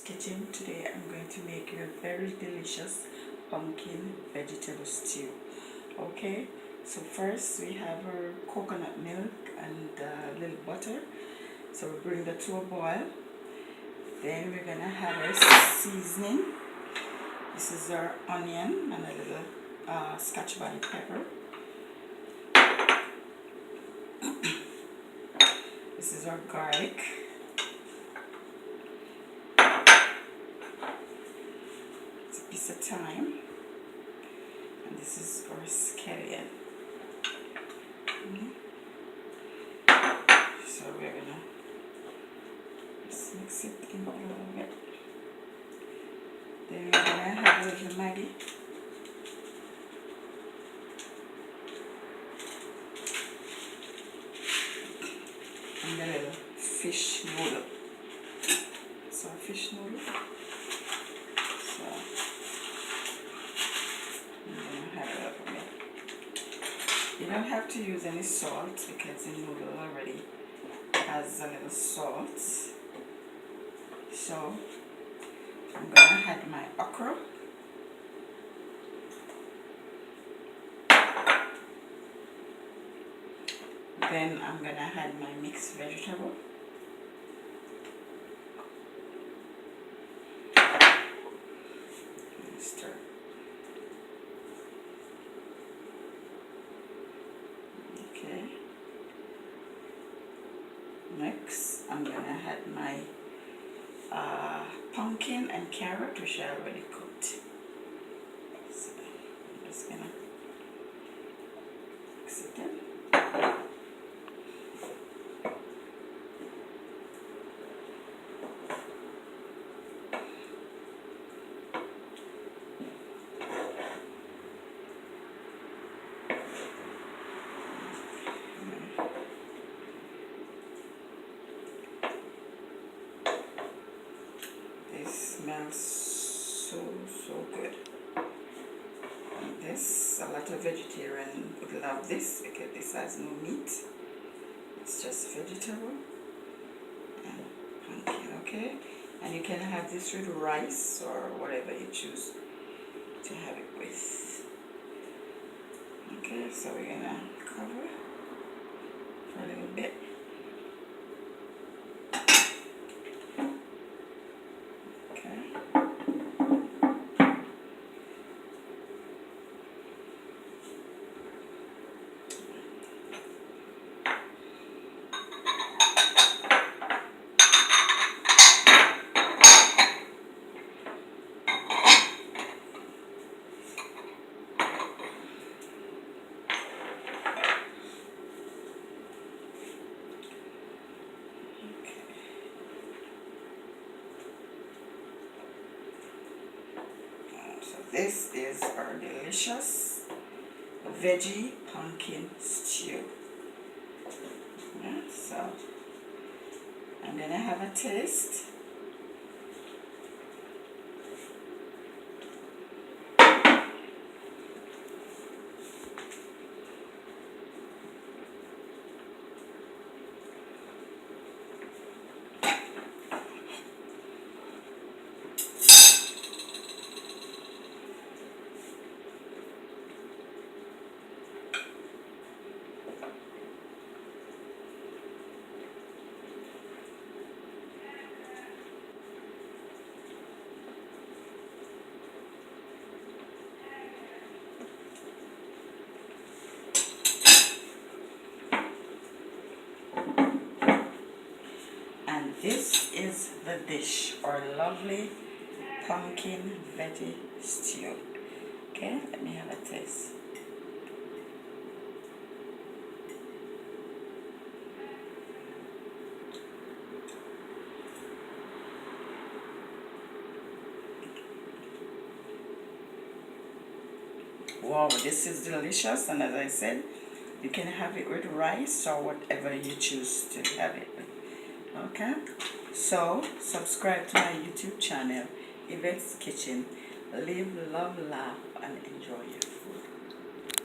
Kitchen. Today I'm going to make you a very delicious pumpkin vegetable stew. Okay, so first we have our coconut milk and a little butter. So we bring the to a boil. Then we're gonna have our seasoning. This is our onion and a little Scotch bonnet pepper. This is our garlic. It's a piece of thyme. And this is our scallion. So we're gonna just mix it in a little bit. Then we're gonna have a little Maggi. And a little fish noodle. So fish noodle. So I'm gonna have it up a bit. You don't have to use any salt because the noodle already has a little salt. So I'm gonna add my okra. Then I'm gonna add my mixed vegetable. Stir. Okay. Next, I'm gonna add my pumpkin and carrot, which I already cooked. So I'm just gonna mix it in. This smells so good. And this, a lot of vegetarian would love this because this has no meat. It's just vegetable and pumpkin, okay? And you can have this with rice or whatever you choose to have it with. Okay, so we're gonna cover for a little bit. This is our delicious veggie pumpkin stew. Yeah, so I'm gonna have a taste. And this is the dish, our lovely pumpkin veggie stew. Okay, let me have a taste. Wow, this is delicious, and as I said, you can have it with rice or whatever you choose to have it with. Okay, so subscribe to my YouTube channel, Yvette's Kitchen. Live, love, laugh, and enjoy it.